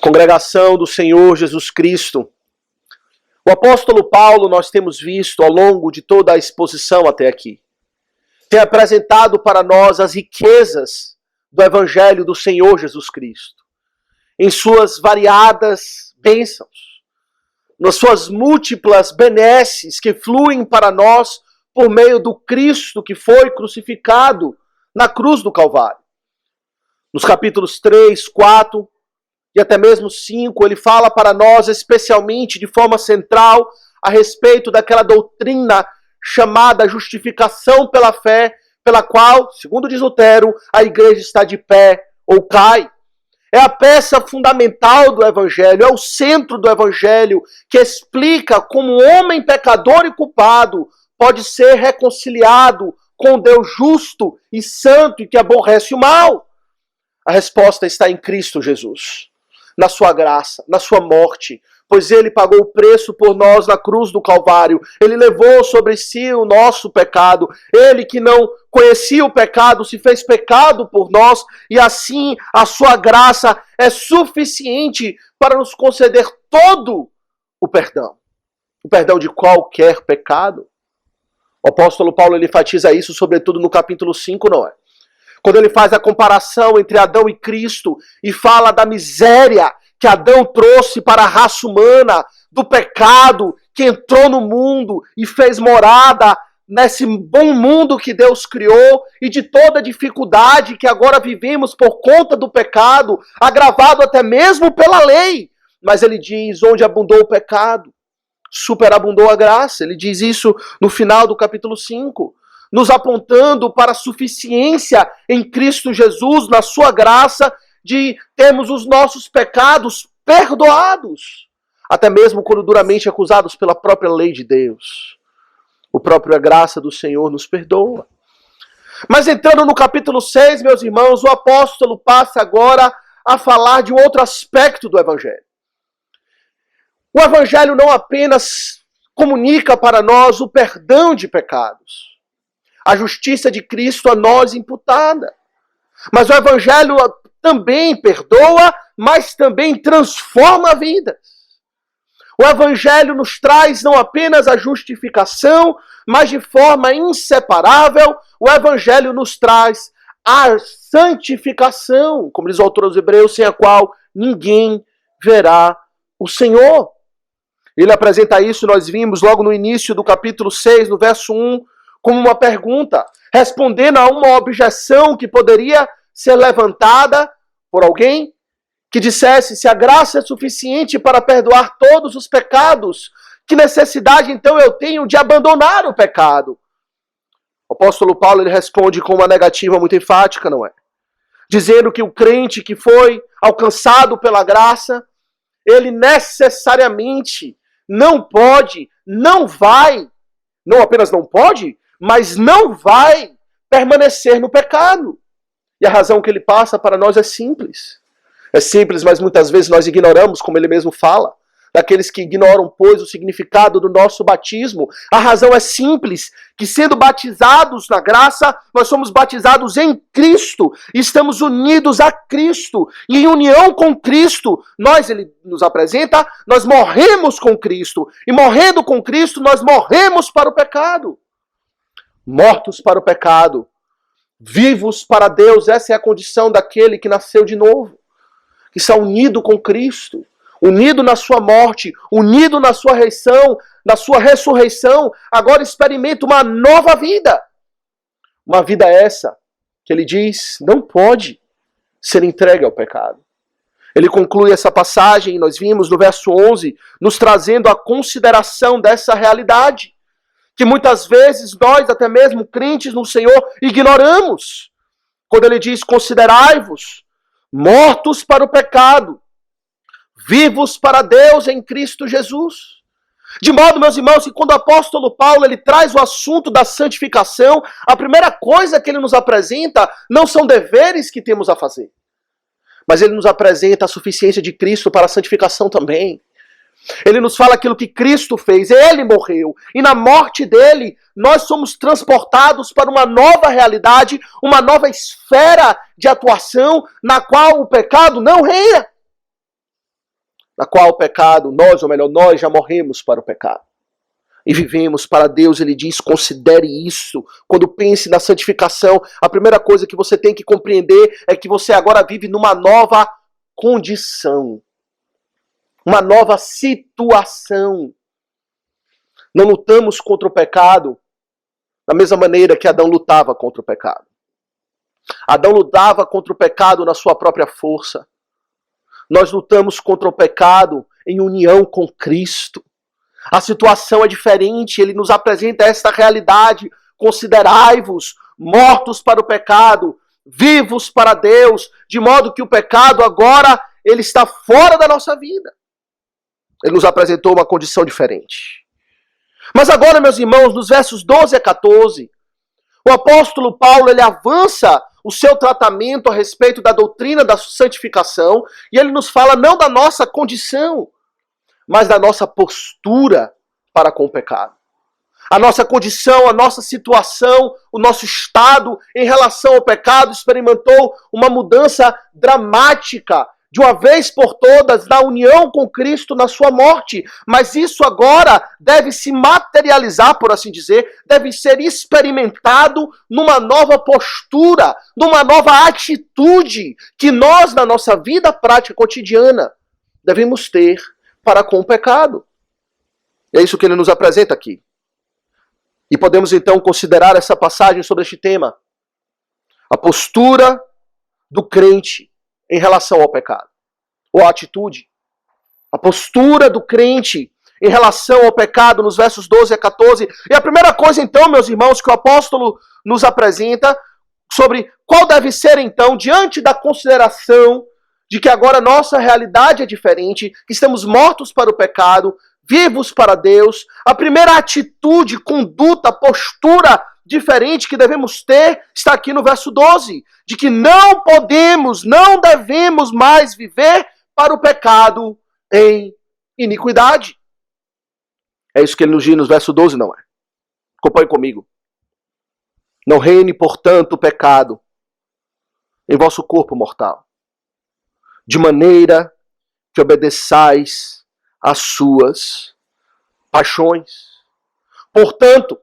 Congregação do Senhor Jesus Cristo, o apóstolo Paulo, nós temos visto ao longo de toda a exposição até aqui, tem apresentado para nós as riquezas do Evangelho do Senhor Jesus Cristo, em suas variadas bênçãos, nas suas múltiplas benesses que fluem para nós por meio do Cristo que foi crucificado na cruz do Calvário. Nos capítulos 3, 4 e até mesmo 5, ele fala para nós, especialmente de forma central, a respeito daquela doutrina chamada justificação pela fé, pela qual, segundo diz Lutero, a igreja está de pé ou cai. É a peça fundamental do Evangelho, é o centro do Evangelho, que explica como o homem pecador e culpado pode ser reconciliado com Deus justo e santo e que aborrece o mal. A resposta está em Cristo Jesus, na sua graça, na sua morte, pois ele pagou o preço por nós na cruz do Calvário. Ele levou sobre si o nosso pecado. Ele que não conhecia o pecado se fez pecado por nós e assim a sua graça é suficiente para nos conceder todo o perdão de qualquer pecado. O apóstolo Paulo ele enfatiza isso sobretudo no capítulo 5, não é? Quando ele faz a comparação entre Adão e Cristo e fala da miséria que Adão trouxe para a raça humana, do pecado que entrou no mundo e fez morada nesse bom mundo que Deus criou e de toda a dificuldade que agora vivemos por conta do pecado, agravado até mesmo pela lei. Mas ele diz, onde abundou o pecado, superabundou a graça. Ele diz isso no final do capítulo 5. Nos apontando para a suficiência em Cristo Jesus, na sua graça, de termos os nossos pecados perdoados, até mesmo quando duramente acusados pela própria lei de Deus. A própria graça do Senhor nos perdoa. Mas entrando no capítulo 6, meus irmãos, o apóstolo passa agora a falar de um outro aspecto do Evangelho. O Evangelho não apenas comunica para nós o perdão de pecados, a justiça de Cristo a nós imputada. Mas o Evangelho também perdoa, mas também transforma vidas. O Evangelho nos traz não apenas a justificação, mas de forma inseparável, o Evangelho nos traz a santificação, como diz o autor aos Hebreus, sem a qual ninguém verá o Senhor. Ele apresenta isso, nós vimos logo no início do capítulo 6, no verso 1, como uma pergunta, respondendo a uma objeção que poderia ser levantada por alguém que dissesse, se a graça é suficiente para perdoar todos os pecados, que necessidade então eu tenho de abandonar o pecado? O apóstolo Paulo ele responde com uma negativa muito enfática, não é? Dizendo que o crente que foi alcançado pela graça, ele necessariamente não pode, não vai, não apenas não pode, mas não vai permanecer no pecado. E a razão que ele passa para nós é simples. É simples, mas muitas vezes nós ignoramos, como ele mesmo fala, daqueles que ignoram, pois, o significado do nosso batismo. A razão é simples, que sendo batizados na graça, nós somos batizados em Cristo, e estamos unidos a Cristo, e em união com Cristo, ele nos apresenta, nós morremos com Cristo, e morrendo com Cristo, nós morremos para o pecado. Mortos para o pecado, vivos para Deus, essa é a condição daquele que nasceu de novo, que está unido com Cristo, unido na sua morte, unido na sua ressurreição, agora experimenta uma nova vida. Uma vida essa, que ele diz, não pode ser entregue ao pecado. Ele conclui essa passagem, nós vimos no verso 11, nos trazendo a consideração dessa realidade, que muitas vezes nós, até mesmo crentes no Senhor, ignoramos. Quando ele diz, considerai-vos mortos para o pecado, vivos para Deus em Cristo Jesus. De modo, meus irmãos, que quando o apóstolo Paulo ele traz o assunto da santificação, a primeira coisa que ele nos apresenta não são deveres que temos a fazer, mas ele nos apresenta a suficiência de Cristo para a santificação também. Ele nos fala aquilo que Cristo fez, ele morreu, e na morte dele, nós somos transportados para uma nova realidade, uma nova esfera de atuação, na qual o pecado não reina. na qual o pecado, nós, ou melhor, nós já morremos para o pecado. E vivemos para Deus, ele diz, considere isso. Quando pense na santificação, a primeira coisa que você tem que compreender é que você agora vive numa nova condição. Uma nova situação. Não lutamos contra o pecado da mesma maneira que Adão lutava contra o pecado. Adão lutava contra o pecado na sua própria força. Nós lutamos contra o pecado em união com Cristo. A situação é diferente, ele nos apresenta esta realidade. Considerai-vos mortos para o pecado, vivos para Deus, de modo que o pecado agora ele está fora da nossa vida. Ele nos apresentou uma condição diferente. Mas agora, meus irmãos, nos versos 12 a 14, o apóstolo Paulo ele avança o seu tratamento a respeito da doutrina da santificação e ele nos fala não da nossa condição, mas da nossa postura para com o pecado. A nossa condição, a nossa situação, o nosso estado em relação ao pecado experimentou uma mudança dramática, de uma vez por todas, na união com Cristo na sua morte. Mas isso agora deve se materializar, por assim dizer, deve ser experimentado numa nova postura, numa nova atitude que nós, na nossa vida prática cotidiana, devemos ter para com o pecado. É isso que ele nos apresenta aqui. E podemos então considerar essa passagem sobre este tema. A postura do crente em relação ao pecado. Ou a atitude. A postura do crente em relação ao pecado nos versos 12 a 14. E a primeira coisa então, meus irmãos, que o apóstolo nos apresenta sobre qual deve ser então, diante da consideração de que agora nossa realidade é diferente, que estamos mortos para o pecado, vivos para Deus, a primeira atitude, conduta, postura diferente que devemos ter está aqui no verso 12, de que não podemos, não devemos mais viver para o pecado em iniquidade. É isso que ele nos diz no verso 12, não é? Acompanhe comigo. Não reine, portanto, o pecado em vosso corpo mortal, de maneira que obedeçais às suas paixões. Portanto,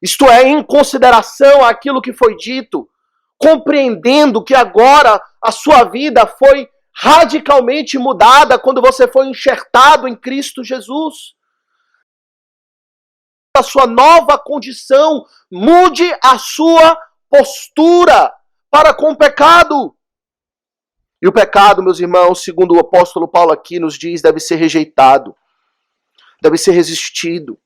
isto é, em consideração àquilo que foi dito, compreendendo que agora a sua vida foi radicalmente mudada quando você foi enxertado em Cristo Jesus. A sua nova condição, mude a sua postura para com o pecado. E o pecado, meus irmãos, segundo o apóstolo Paulo aqui nos diz, deve ser rejeitado, deve ser resistido.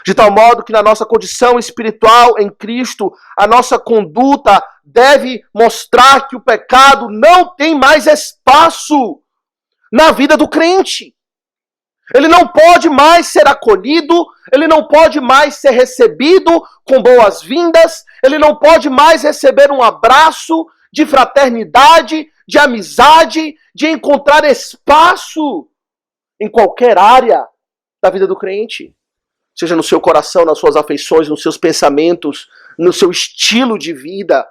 De tal modo que na nossa condição espiritual em Cristo, a nossa conduta deve mostrar que o pecado não tem mais espaço na vida do crente. Ele não pode mais ser acolhido, ele não pode mais ser recebido com boas-vindas, ele não pode mais receber um abraço de fraternidade, de amizade, de encontrar espaço em qualquer área da vida do crente. Seja no seu coração, nas suas afeições, nos seus pensamentos, no seu estilo de vida.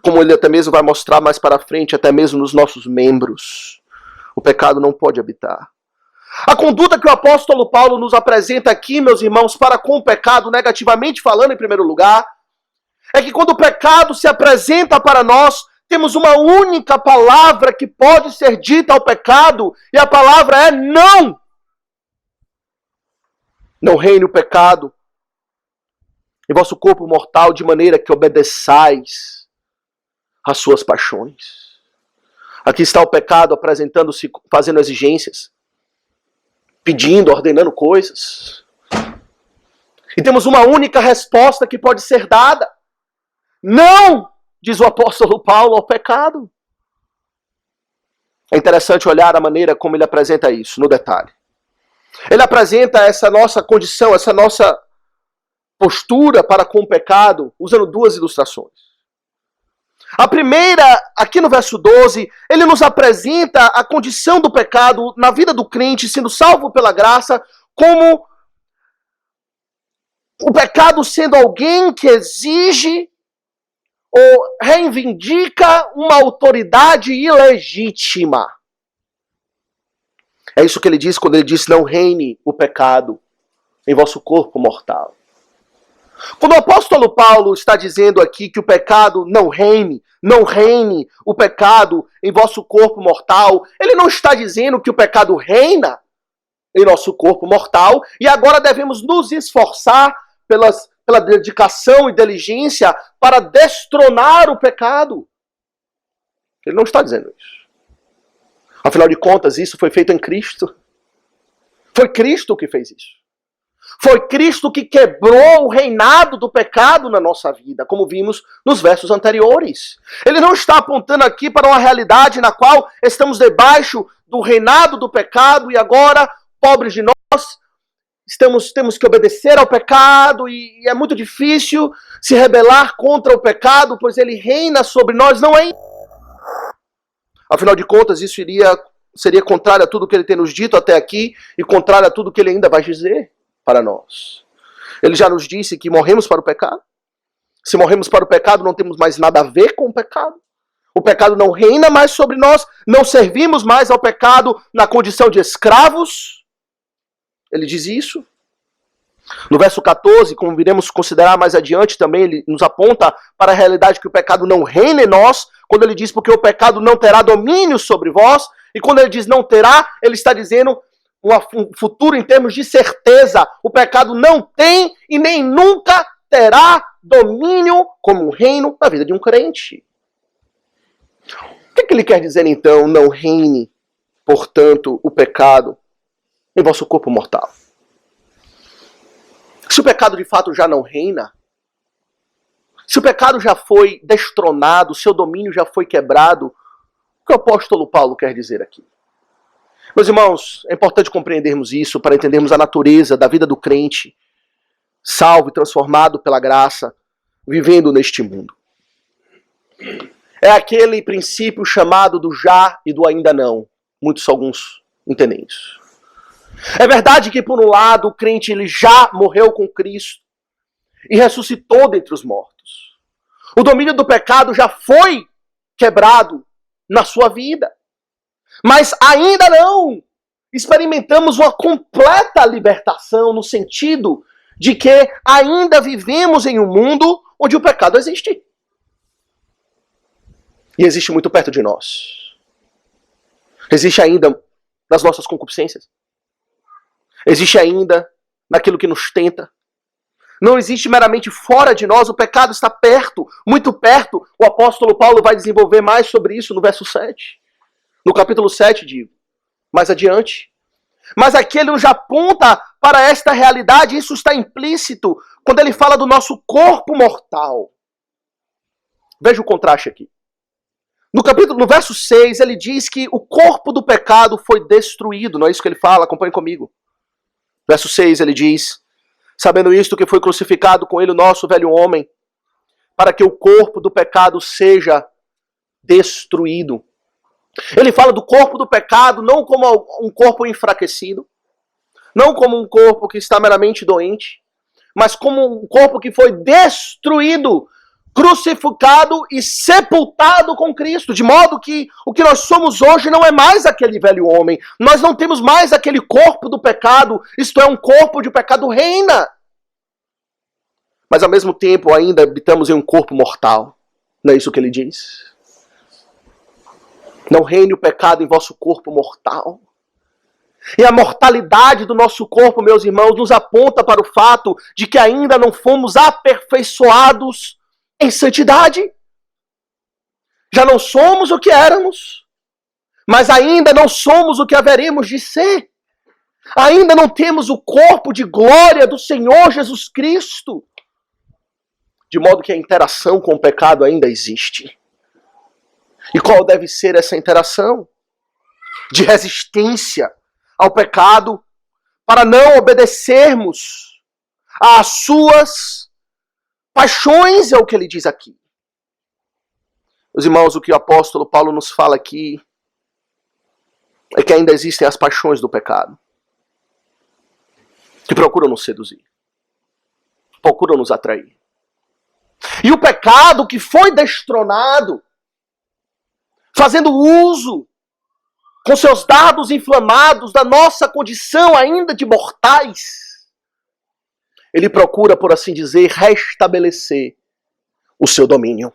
Como ele até mesmo vai mostrar mais para frente, até mesmo nos nossos membros. O pecado não pode habitar. A conduta que o apóstolo Paulo nos apresenta aqui, meus irmãos, para com o pecado, negativamente falando em primeiro lugar, é que quando o pecado se apresenta para nós, temos uma única palavra que pode ser dita ao pecado, e a palavra é não. Não reine o pecado em vosso corpo mortal, de maneira que obedeçais às suas paixões. Aqui está o pecado apresentando-se, fazendo exigências, pedindo, ordenando coisas. E temos uma única resposta que pode ser dada. Não, diz o apóstolo Paulo, ao pecado. É interessante olhar a maneira como ele apresenta isso, no detalhe. Ele apresenta essa nossa condição, essa nossa postura para com o pecado, usando duas ilustrações. A primeira, aqui no verso 12, ele nos apresenta a condição do pecado na vida do crente, sendo salvo pela graça, como o pecado sendo alguém que exige ou reivindica uma autoridade ilegítima. É isso que ele diz quando ele diz: não reine o pecado em vosso corpo mortal. Quando o apóstolo Paulo está dizendo aqui que o pecado não reine o pecado em vosso corpo mortal, ele não está dizendo que o pecado reina em nosso corpo mortal e agora devemos nos esforçar pela dedicação e diligência para destronar o pecado. Ele não está dizendo isso. Afinal de contas, isso foi feito em Cristo. Foi Cristo que fez isso. Foi Cristo que quebrou o reinado do pecado na nossa vida, como vimos nos versos anteriores. Ele não está apontando aqui para uma realidade na qual estamos debaixo do reinado do pecado e agora, pobres de nós, temos que obedecer ao pecado e é muito difícil se rebelar contra o pecado, pois ele reina sobre nós. Não é. Afinal de contas, isso seria contrário a tudo que ele tem nos dito até aqui e contrário a tudo que ele ainda vai dizer para nós. Ele já nos disse que morremos para o pecado. Se morremos para o pecado, não temos mais nada a ver com o pecado. O pecado não reina mais sobre nós, não servimos mais ao pecado na condição de escravos. Ele diz isso. No verso 14, como viremos considerar mais adiante também, ele nos aponta para a realidade que o pecado não reina em nós, quando ele diz porque o pecado não terá domínio sobre vós, e quando ele diz não terá, ele está dizendo um futuro em termos de certeza. O pecado não tem e nem nunca terá domínio como um reino na vida de um crente. O que ele quer dizer então, não reine, portanto, o pecado em vosso corpo mortal? Se o pecado de fato já não reina, se o pecado já foi destronado, seu domínio já foi quebrado, o que o apóstolo Paulo quer dizer aqui? Meus irmãos, é importante compreendermos isso para entendermos a natureza da vida do crente, salvo e transformado pela graça, vivendo neste mundo. É aquele princípio chamado do já e do ainda não. Alguns entendem isso. É verdade que, por um lado, o crente ele já morreu com Cristo e ressuscitou dentre os mortos. O domínio do pecado já foi quebrado na sua vida. Mas ainda não experimentamos uma completa libertação no sentido de que ainda vivemos em um mundo onde o pecado existe. E existe muito perto de nós. Existe ainda nas nossas concupiscências. Existe ainda naquilo que nos tenta. Não existe meramente fora de nós, o pecado está perto, muito perto. O apóstolo Paulo vai desenvolver mais sobre isso no verso 7. No capítulo 7, digo, mais adiante. Mas aqui ele já aponta para esta realidade, isso está implícito quando ele fala do nosso corpo mortal. Veja o contraste aqui. No verso 6, ele diz que o corpo do pecado foi destruído, não é isso que ele fala? Acompanhe comigo. Verso 6, ele diz: sabendo isto, que foi crucificado com ele o nosso velho homem, para que o corpo do pecado seja destruído. Ele fala do corpo do pecado não como um corpo enfraquecido, não como um corpo que está meramente doente, mas como um corpo que foi destruído, crucificado e sepultado com Cristo, de modo que o que nós somos hoje não é mais aquele velho homem, nós não temos mais aquele corpo do pecado, isto é, um corpo de pecado reina. Mas ao mesmo tempo ainda habitamos em um corpo mortal, não é isso que ele diz? Não reine o pecado em vosso corpo mortal. E a mortalidade do nosso corpo, meus irmãos, nos aponta para o fato de que ainda não fomos aperfeiçoados em santidade. Já não somos o que éramos, mas ainda não somos o que haveremos de ser. Ainda não temos o corpo de glória do Senhor Jesus Cristo. De modo que a interação com o pecado ainda existe. E qual deve ser essa interação? De resistência ao pecado, para não obedecermos às suas paixões, é o que ele diz aqui. Meus irmãos, o que o apóstolo Paulo nos fala aqui é que ainda existem as paixões do pecado, que procuram nos seduzir, procuram nos atrair. E o pecado que foi destronado, fazendo uso com seus dardos inflamados da nossa condição ainda de mortais, ele procura, por assim dizer, restabelecer o seu domínio.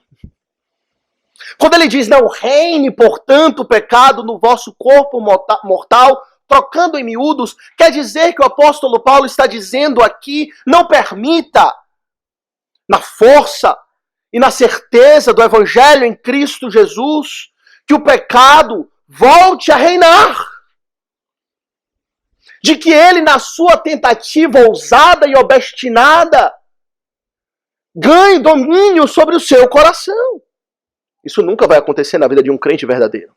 Quando ele diz, não reine, portanto, o pecado no vosso corpo mortal, trocando em miúdos, quer dizer que o apóstolo Paulo está dizendo aqui, não permita, na força e na certeza do evangelho em Cristo Jesus, que o pecado volte a reinar. De que ele, na sua tentativa ousada e obstinada, ganhe domínio sobre o seu coração. Isso nunca vai acontecer na vida de um crente verdadeiro.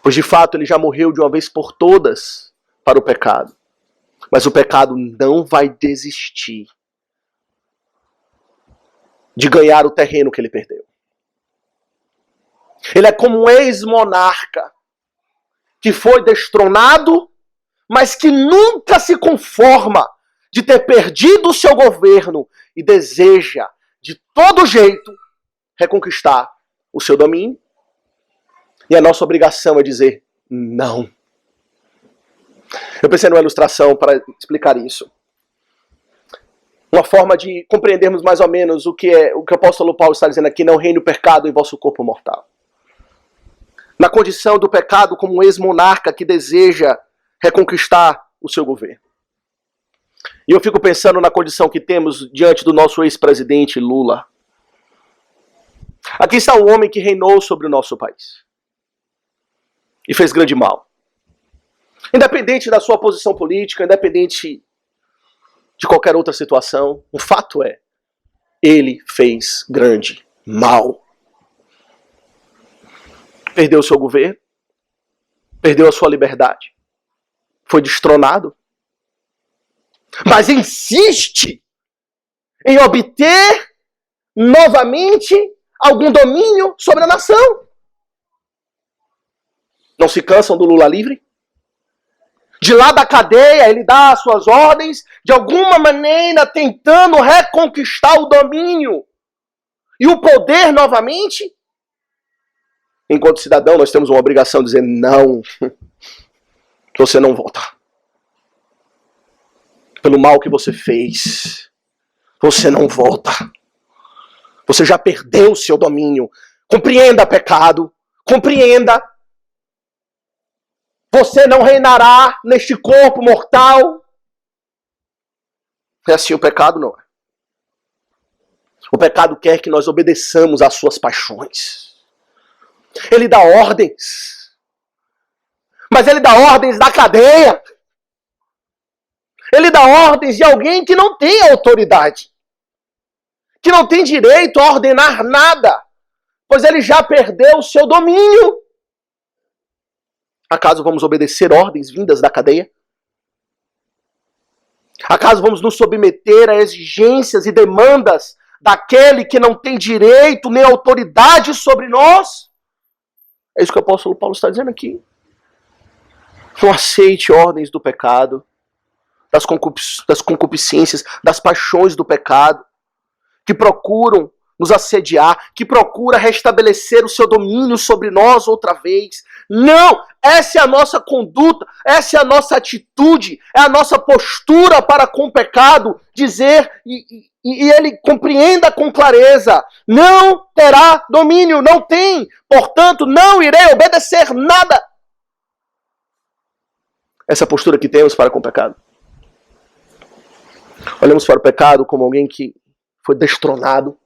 Pois de fato ele já morreu de uma vez por todas para o pecado. Mas o pecado não vai desistir de ganhar o terreno que ele perdeu. Ele é como um ex-monarca que foi destronado, mas que nunca se conforma de ter perdido o seu governo e deseja, de todo jeito, reconquistar o seu domínio. E a nossa obrigação é dizer não. Eu pensei numa ilustração para explicar isso. Uma forma de compreendermos mais ou menos o que o apóstolo Paulo está dizendo aqui, não reine o pecado em vosso corpo mortal. Na condição do pecado como um ex-monarca que deseja reconquistar o seu governo. E eu fico pensando na condição que temos diante do nosso ex-presidente Lula. Aqui está um homem que reinou sobre o nosso país. E fez grande mal. Independente da sua posição política, independente de qualquer outra situação, o fato é, ele fez grande mal. Perdeu o seu governo, perdeu a sua liberdade, foi destronado, mas insiste em obter novamente algum domínio sobre a nação. Não se cansam do Lula livre? De lá da cadeia, ele dá as suas ordens, de alguma maneira tentando reconquistar o domínio e o poder novamente. Enquanto cidadão, nós temos uma obrigação de dizer não, você não volta. Pelo mal que você fez, você não volta. Você já perdeu o seu domínio. Compreenda, pecado, compreenda. Você não reinará neste corpo mortal. É assim o pecado, não é? O pecado quer que nós obedeçamos às suas paixões. Ele dá ordens. Mas ele dá ordens da cadeia. Ele dá ordens de alguém que não tem autoridade. Que não tem direito a ordenar nada. Pois ele já perdeu o seu domínio. Acaso vamos obedecer ordens vindas da cadeia? Acaso vamos nos submeter a exigências e demandas daquele que não tem direito nem autoridade sobre nós? É isso que o apóstolo Paulo está dizendo aqui. Não aceite ordens do pecado, das concupiscências, das paixões do pecado, que procuram nos assediar, que procura restabelecer o seu domínio sobre nós outra vez. Não! Essa é a nossa conduta, essa é a nossa atitude, é a nossa postura para com o pecado, dizer, e ele compreenda com clareza, não terá domínio, não tem, portanto não irei obedecer nada. Essa postura que temos para com o pecado. Olhamos para o pecado como alguém que foi destronado,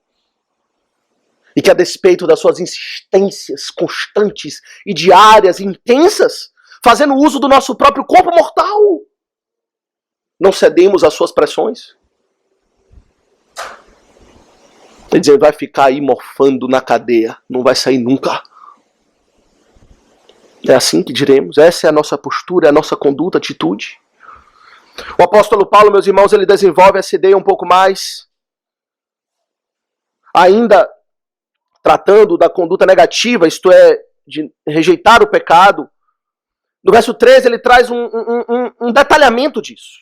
e que a despeito das suas insistências constantes e diárias, intensas, fazendo uso do nosso próprio corpo mortal, não cedemos às suas pressões. Quer dizer, vai ficar aí morfando na cadeia, não vai sair nunca. É assim que diremos, essa é a nossa postura, é a nossa conduta, atitude. O apóstolo Paulo, meus irmãos, ele desenvolve essa ideia um pouco mais, ainda tratando da conduta negativa, isto é, de rejeitar o pecado. No verso 13 ele traz um detalhamento disso.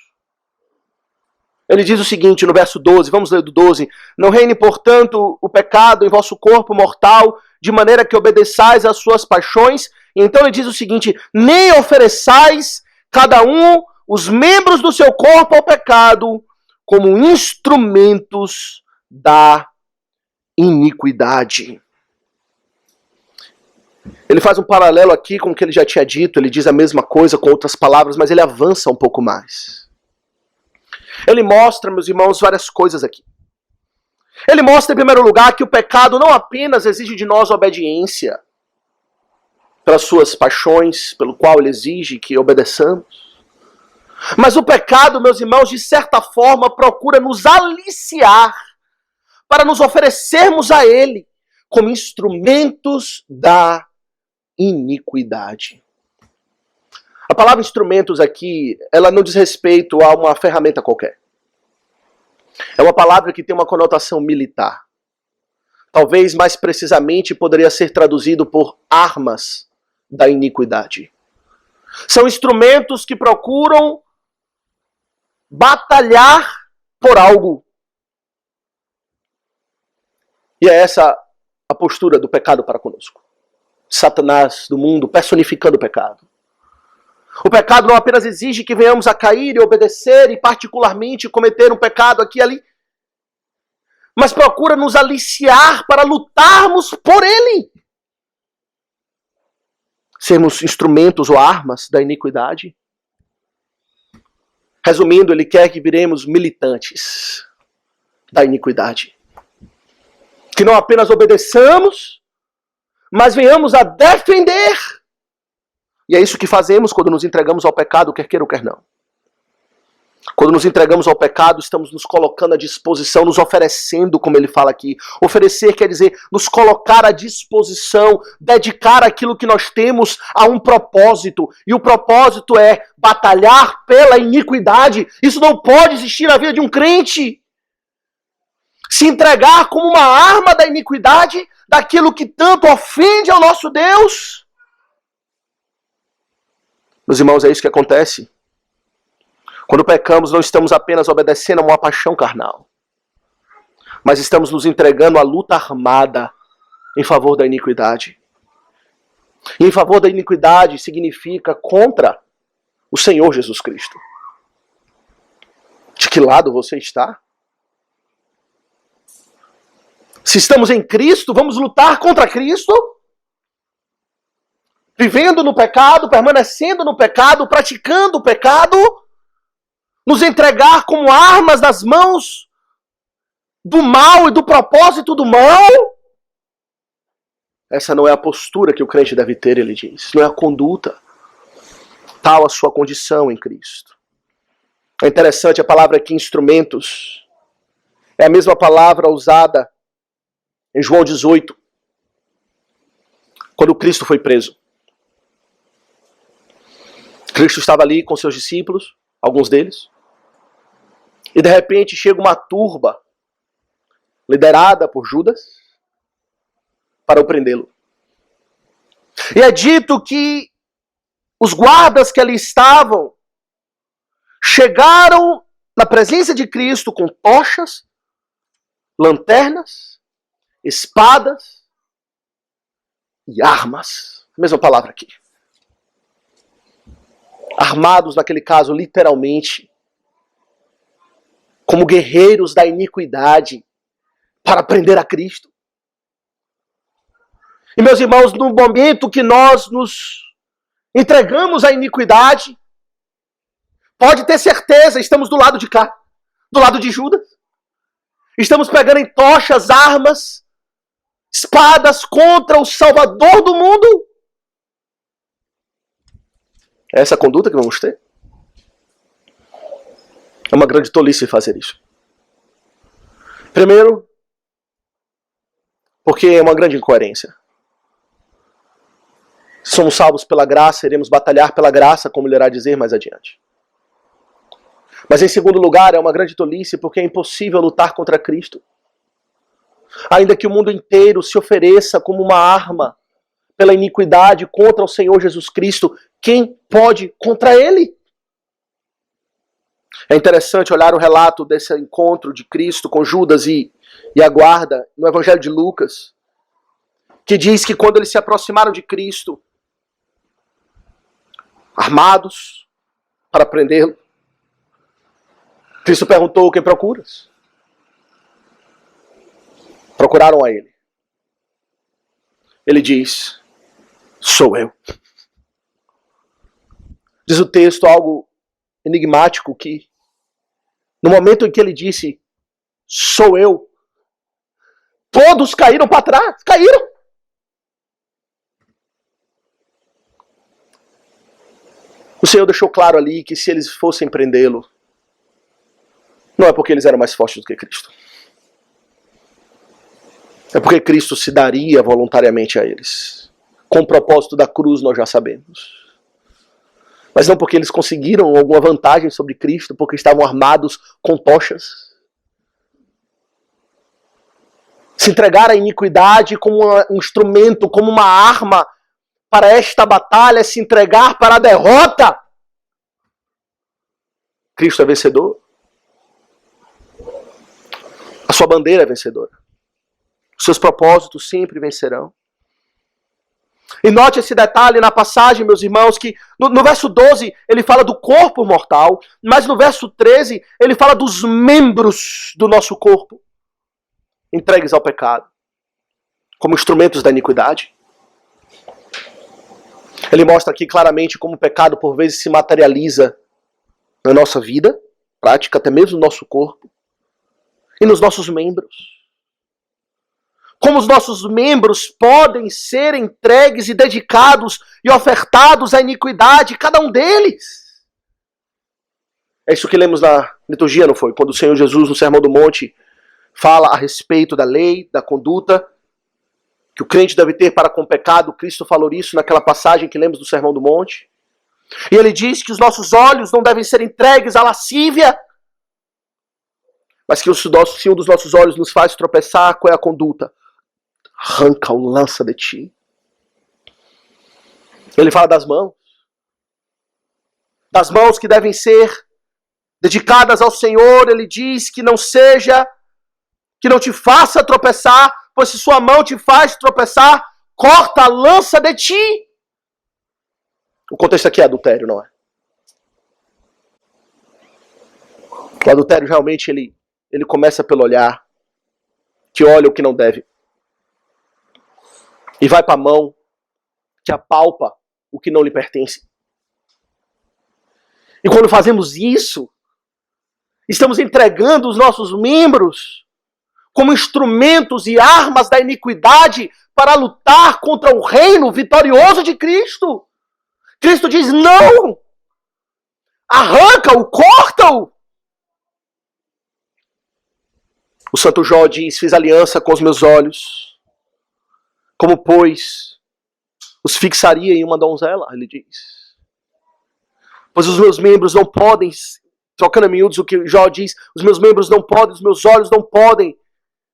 Ele diz o seguinte, no verso 12, vamos ler do 12. Não reine, portanto, o pecado em vosso corpo mortal, de maneira que obedeçais às suas paixões, Então ele diz o seguinte: nem ofereçais cada um os membros do seu corpo ao pecado como instrumentos da iniquidade. Ele faz um paralelo aqui com o que ele já tinha dito, ele diz a mesma coisa com outras palavras, mas ele avança um pouco mais. Ele mostra, meus irmãos, várias coisas aqui. Ele mostra, em primeiro lugar, que o pecado não apenas exige de nós obediência pelas suas paixões, pelo qual ele exige que obedeçamos, mas o pecado, meus irmãos, de certa forma procura nos aliciar para nos oferecermos a ele como instrumentos da iniquidade. A palavra instrumentos aqui, ela não diz respeito a uma ferramenta qualquer. É uma palavra que tem uma conotação militar. Talvez mais precisamente poderia ser traduzido por armas da iniquidade. São instrumentos que procuram batalhar por algo. E é essa a postura do pecado para conosco. Satanás do mundo personificando o pecado. O pecado não apenas exige que venhamos a cair e obedecer e particularmente cometer um pecado aqui e ali, mas procura nos aliciar para lutarmos por ele. Sermos instrumentos ou armas da iniquidade. Resumindo, ele quer que viremos militantes da iniquidade. Que não apenas obedeçamos, mas venhamos a defender. E é isso que fazemos quando nos entregamos ao pecado, quer queira ou quer não. Quando nos entregamos ao pecado, estamos nos colocando à disposição, nos oferecendo, como ele fala aqui. Oferecer quer dizer nos colocar à disposição, dedicar aquilo que nós temos a um propósito. E o propósito é batalhar pela iniquidade. Isso não pode existir na vida de um crente. Se entregar como uma arma da iniquidade, daquilo que tanto ofende ao nosso Deus. Meus irmãos, é isso que acontece. Quando pecamos, não estamos apenas obedecendo a uma paixão carnal, mas estamos nos entregando à luta armada em favor da iniquidade. E em favor da iniquidade significa contra o Senhor Jesus Cristo. De que lado você está? Se estamos em Cristo, vamos lutar contra Cristo? Vivendo no pecado, permanecendo no pecado, praticando o pecado? Nos entregar como armas nas mãos do mal e do propósito do mal? Essa não é a postura que o crente deve ter, ele diz. Não é a conduta. Tal a sua condição em Cristo. É interessante a palavra aqui, instrumentos. É a mesma palavra usada em João 18, quando Cristo foi preso. Cristo estava ali com seus discípulos, alguns deles, e de repente chega uma turba, liderada por Judas, para o prendê-lo. E é dito que os guardas que ali estavam chegaram na presença de Cristo com tochas, lanternas, espadas e armas. A mesma palavra aqui. Armados, naquele caso, literalmente, como guerreiros da iniquidade, para prender a Cristo. E, meus irmãos, no momento que nós nos entregamos à iniquidade, pode ter certeza, estamos do lado de cá, do lado de Judas. Estamos pegando em tochas, armas, espadas contra o Salvador do mundo. É essa a conduta que vamos ter? É uma grande tolice fazer isso. Primeiro, porque é uma grande incoerência. Somos salvos pela graça, iremos batalhar pela graça, como ele irá dizer mais adiante. Mas em segundo lugar, é uma grande tolice porque é impossível lutar contra Cristo. Ainda que o mundo inteiro se ofereça como uma arma pela iniquidade contra o Senhor Jesus Cristo, quem pode contra ele? É interessante olhar o relato desse encontro de Cristo com Judas e a guarda no Evangelho de Lucas, que diz que quando eles se aproximaram de Cristo, armados para prendê-lo. Cristo perguntou: quem procuras? Procuraram a ele. Ele diz: sou eu. Diz o texto algo enigmático, que no momento em que ele disse sou eu, todos caíram para trás. Caíram. O Senhor deixou claro ali que se eles fossem prendê-lo, não é porque eles eram mais fortes do que Cristo. É porque Cristo se daria voluntariamente a eles. Com o propósito da cruz nós já sabemos. Mas não porque eles conseguiram alguma vantagem sobre Cristo, porque estavam armados com tochas. Se entregar à iniquidade como um instrumento, como uma arma para esta batalha, se entregar para a derrota. Cristo é vencedor. A sua bandeira é vencedora. Os seus propósitos sempre vencerão. E note esse detalhe na passagem, meus irmãos, que no verso 12 ele fala do corpo mortal, mas no verso 13 ele fala dos membros do nosso corpo entregues ao pecado, como instrumentos da iniquidade. Ele mostra aqui claramente como o pecado por vezes se materializa na nossa vida prática, até mesmo no nosso corpo e nos nossos membros. Como os nossos membros podem ser entregues e dedicados e ofertados à iniquidade, cada um deles. É isso que lemos na liturgia, não foi? Quando o Senhor Jesus, no Sermão do Monte, fala a respeito da lei, da conduta que o crente deve ter para com o pecado. Cristo falou isso naquela passagem que lemos do Sermão do Monte. E ele diz que os nossos olhos não devem ser entregues à lascívia, mas que se um dos nossos olhos nos faz tropeçar, qual é a conduta? Arranca-o, lança de ti. Ele fala das mãos. Das mãos que devem ser dedicadas ao Senhor. Ele diz que não te faça tropeçar, pois se sua mão te faz tropeçar, corta a lança de ti. O contexto aqui é adultério, não é? O adultério realmente ele começa pelo olhar, que olha o que não deve. E vai para a mão, que apalpa o que não lhe pertence. E quando fazemos isso, estamos entregando os nossos membros como instrumentos e armas da iniquidade para lutar contra o reino vitorioso de Cristo. Cristo diz: não! Arranca-o, corta-o! O Santo Jó diz: fiz aliança com os meus olhos, como, pois, os fixaria em uma donzela, ele diz. Pois os meus membros não podem, trocando a miúdos o que Jó diz, os meus membros não podem, os meus olhos não podem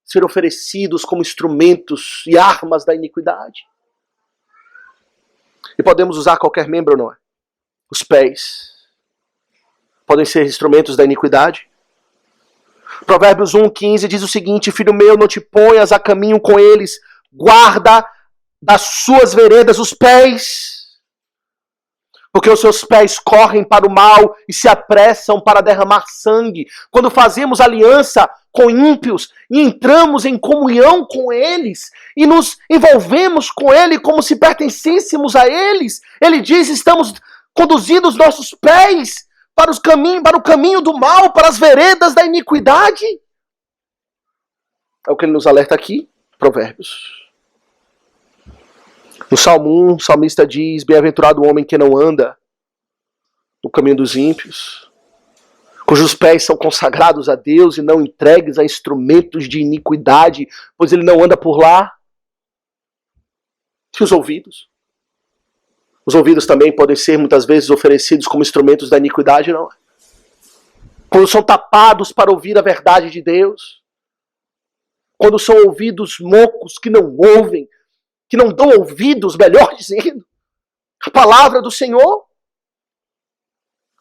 ser oferecidos como instrumentos e armas da iniquidade. E podemos usar qualquer membro, não é? Os pés podem ser instrumentos da iniquidade. Provérbios 1,15 diz o seguinte: filho meu, não te ponhas a caminho com eles, guarda das suas veredas os pés, porque os seus pés correm para o mal e se apressam para derramar sangue. Quando fazemos aliança com ímpios e entramos em comunhão com eles e nos envolvemos com ele como se pertencêssemos a eles, ele diz: estamos conduzindo os nossos pés para o caminho do mal, para as veredas da iniquidade. É o que ele nos alerta aqui, Provérbios. No Salmo 1, o salmista diz: bem-aventurado o homem que não anda no caminho dos ímpios, cujos pés são consagrados a Deus e não entregues a instrumentos de iniquidade, pois ele não anda por lá. E os ouvidos? Os ouvidos também podem ser muitas vezes oferecidos como instrumentos da iniquidade, não é? Quando são tapados para ouvir a verdade de Deus, quando são ouvidos mocos que não ouvem, que não dão ouvidos, melhor dizendo, a palavra do Senhor.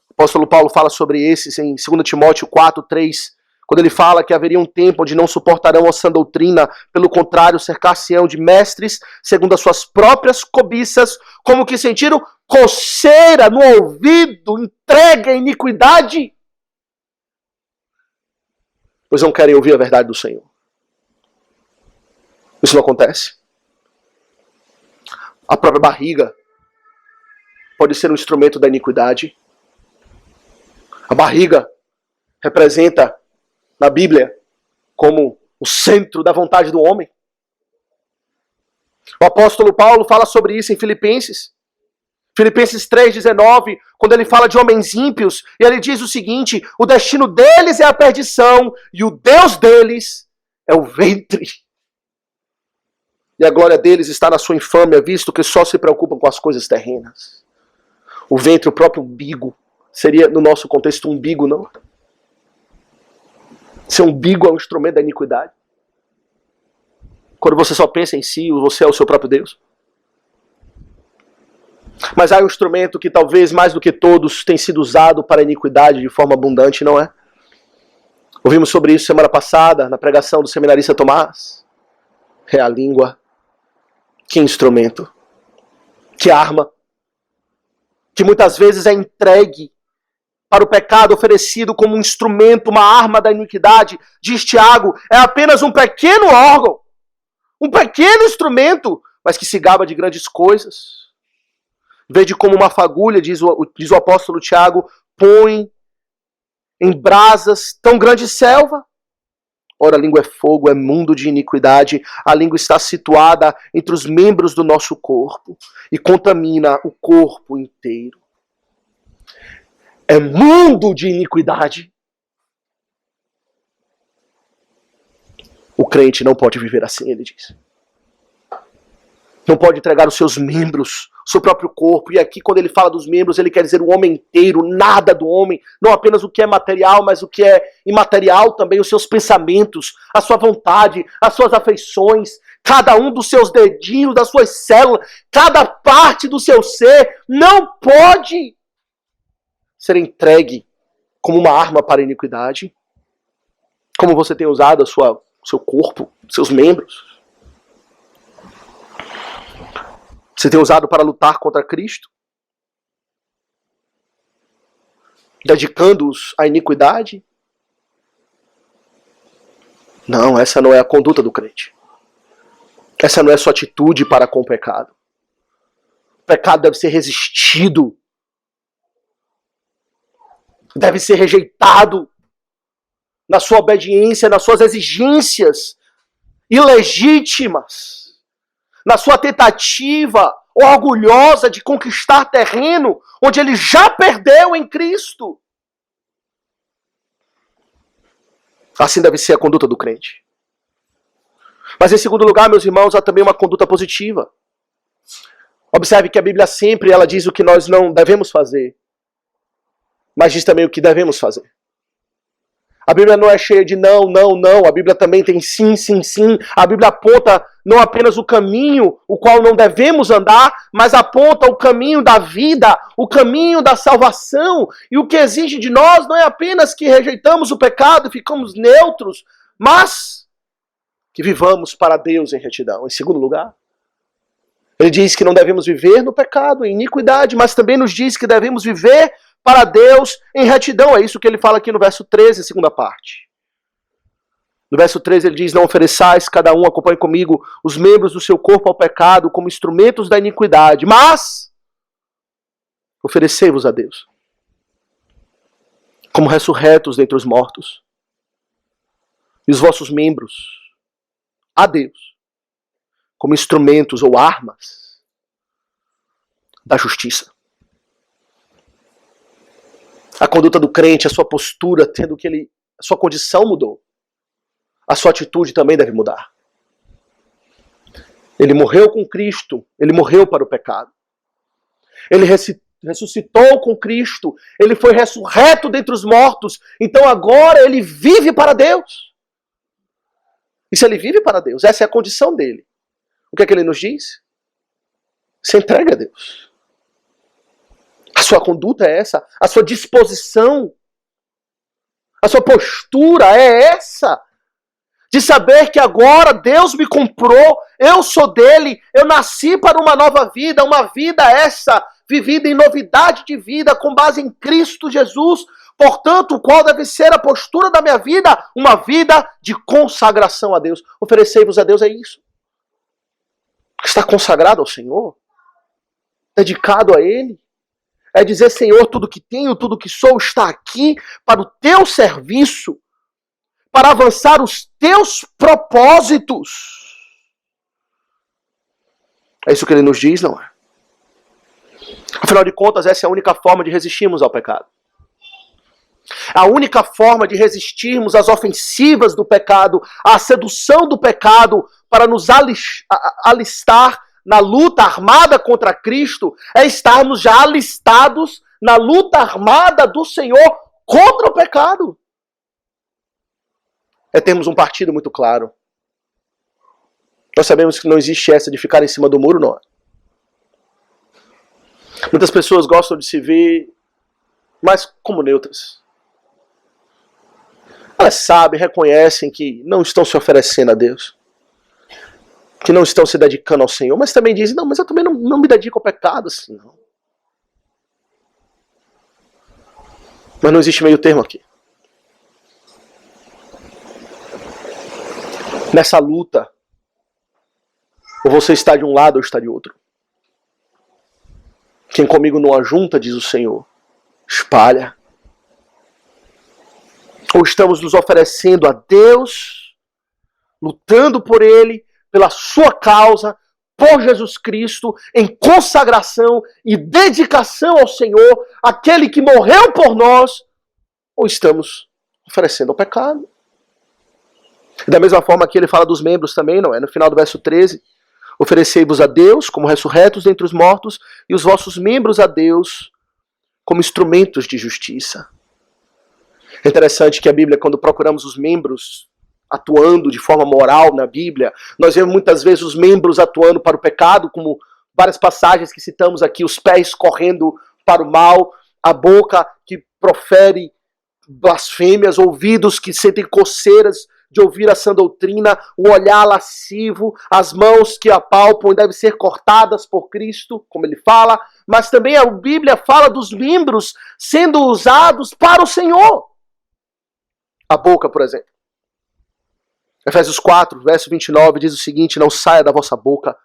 O apóstolo Paulo fala sobre esses em 2 Timóteo 4, 3, Quando ele fala que haveria um tempo onde não suportarão a sã doutrina, pelo contrário, cercar-se-ão de mestres, segundo as suas próprias cobiças, como que sentiram coceira no ouvido, entregue à iniquidade, pois não querem ouvir a verdade do Senhor. Isso não acontece. A própria barriga pode ser um instrumento da iniquidade. A barriga representa, na Bíblia, como o centro da vontade do homem. O apóstolo Paulo fala sobre isso em Filipenses. Filipenses 3,19, quando ele fala de homens ímpios, e ele diz o seguinte: o destino deles é a perdição, e o Deus deles é o ventre. E a glória deles está na sua infâmia, visto que só se preocupam com as coisas terrenas. O ventre, o próprio umbigo, seria, no nosso contexto, umbigo, não? Seu umbigo é um instrumento da iniquidade. Quando você só pensa em si, você é o seu próprio Deus. Mas há um instrumento que talvez mais do que todos tem sido usado para a iniquidade de forma abundante, não é? Ouvimos sobre isso semana passada, na pregação do seminarista Tomás. É a língua. Que instrumento. Que arma. Que muitas vezes é entregue para o pecado, oferecido como um instrumento, uma arma da iniquidade. Diz Tiago, é apenas um pequeno órgão, um pequeno instrumento, mas que se gaba de grandes coisas. Vede como uma fagulha, diz o apóstolo Tiago, põe em brasas tão grande selva. Ora, a língua é fogo, é mundo de iniquidade. A língua está situada entre os membros do nosso corpo e contamina o corpo inteiro. É mundo de iniquidade. O crente não pode viver assim, ele diz. Não pode entregar os seus membros, o seu próprio corpo. E aqui, quando ele fala dos membros, ele quer dizer o homem inteiro, nada do homem. Não apenas o que é material, mas o que é imaterial também, os seus pensamentos, a sua vontade, as suas afeições, cada um dos seus dedinhos, das suas células, cada parte do seu ser não pode ser entregue como uma arma para a iniquidade. Como você tem usado seu corpo, seus membros. Você tem usado para lutar contra Cristo? Dedicando-os à iniquidade? Não, essa não é a conduta do crente. Essa não é a sua atitude para com o pecado. O pecado deve ser resistido. Deve ser rejeitado na sua obediência, nas suas exigências ilegítimas. Na sua tentativa orgulhosa de conquistar terreno onde ele já perdeu em Cristo. Assim deve ser a conduta do crente. Mas em segundo lugar, meus irmãos, há também uma conduta positiva. Observe que a Bíblia sempre ela diz o que nós não devemos fazer, mas diz também o que devemos fazer. A Bíblia não é cheia de não, não, não. A Bíblia também tem sim, sim, sim. A Bíblia aponta não apenas o caminho, o qual não devemos andar, mas aponta o caminho da vida, o caminho da salvação. E o que exige de nós não é apenas que rejeitamos o pecado e ficamos neutros, mas que vivamos para Deus em retidão. Em segundo lugar, ele diz que não devemos viver no pecado, em iniquidade, mas também nos diz que devemos viver para Deus em retidão. É isso que ele fala aqui no verso 13, segunda parte. No verso 13 ele diz, não ofereçais cada um, acompanhe comigo, os membros do seu corpo ao pecado como instrumentos da iniquidade, mas oferecei-vos a Deus como ressurretos dentre os mortos, e os vossos membros a Deus como instrumentos ou armas da justiça. A conduta do crente, a sua postura, tendo que a sua condição mudou, a sua atitude também deve mudar. Ele morreu com Cristo, ele morreu para o pecado. Ele ressuscitou com Cristo, ele foi ressurreto dentre os mortos, então agora ele vive para Deus. E se ele vive para Deus, essa é a condição dele. O que é que ele nos diz? Se entrega a Deus. A sua conduta é essa, a sua disposição A sua postura é essa? De saber que agora Deus me comprou, eu sou dele, eu nasci para uma nova vida, uma vida essa, vivida em novidade de vida, com base em Cristo Jesus. Portanto, qual deve ser a postura da minha vida? Uma vida de consagração a Deus. Oferecei-vos a Deus é isso. Está consagrado ao Senhor, dedicado a Ele. É dizer, Senhor, tudo que tenho, tudo que sou está aqui para o teu serviço, para avançar os teus propósitos. É isso que ele nos diz, não é? Afinal de contas, essa é a única forma de resistirmos ao pecado. A única forma de resistirmos às ofensivas do pecado, à sedução do pecado, para nos alistar na luta armada contra Cristo, é estarmos já alistados na luta armada do Senhor contra o pecado. É termos um partido muito claro. Nós sabemos que não existe essa de ficar em cima do muro, não é? Muitas pessoas gostam de se ver mais como neutras. Elas sabem, reconhecem que não estão se oferecendo a Deus, que não estão se dedicando ao Senhor, mas também dizem, não, mas eu também não me dedico ao pecado assim, não. Mas não existe meio termo aqui. Nessa luta, ou você está de um lado ou está de outro. Quem comigo não ajunta, diz o Senhor, espalha. Ou estamos nos oferecendo a Deus, lutando por Ele, pela sua causa, por Jesus Cristo, em consagração e dedicação ao Senhor, aquele que morreu por nós, ou estamos oferecendo ao pecado. Da mesma forma que ele fala dos membros também, não é? No final do verso 13, oferecei-vos a Deus como ressurretos dentre os mortos e os vossos membros a Deus como instrumentos de justiça. É interessante que a Bíblia, quando procuramos os membros atuando de forma moral na Bíblia, nós vemos muitas vezes os membros atuando para o pecado, como várias passagens que citamos aqui, os pés correndo para o mal, a boca que profere blasfêmias, ouvidos que sentem coceiras de ouvir a sã doutrina, o olhar lascivo, as mãos que apalpam e devem ser cortadas por Cristo, como ele fala, mas também a Bíblia fala dos membros sendo usados para o Senhor. A boca, por exemplo. Efésios 4, verso 29, diz o seguinte, não saia da vossa boca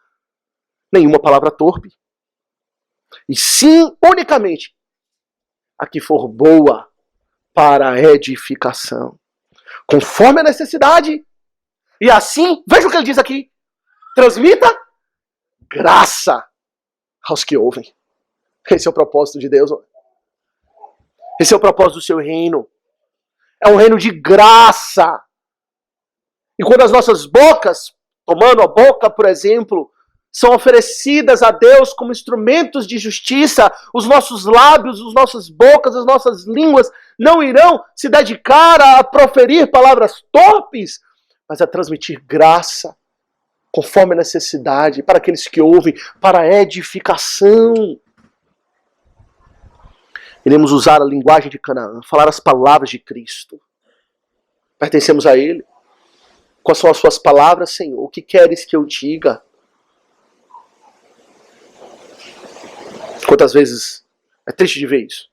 nenhuma palavra torpe, e sim, unicamente, a que for boa para a edificação, conforme a necessidade. E assim, veja o que ele diz aqui, transmita graça aos que ouvem. Esse é o propósito de Deus. Esse é o propósito do seu reino. É um reino de graça. E quando as nossas bocas, tomando a boca, por exemplo, são oferecidas a Deus como instrumentos de justiça, os nossos lábios, as nossas bocas, as nossas línguas não irão se dedicar a proferir palavras torpes, mas a transmitir graça, conforme a necessidade, para aqueles que ouvem, para a edificação. Iremos usar a linguagem de Canaã, falar as palavras de Cristo. Pertencemos a Ele. Quais são as suas palavras, Senhor? O que queres que eu diga? Quantas vezes é triste de ver isso?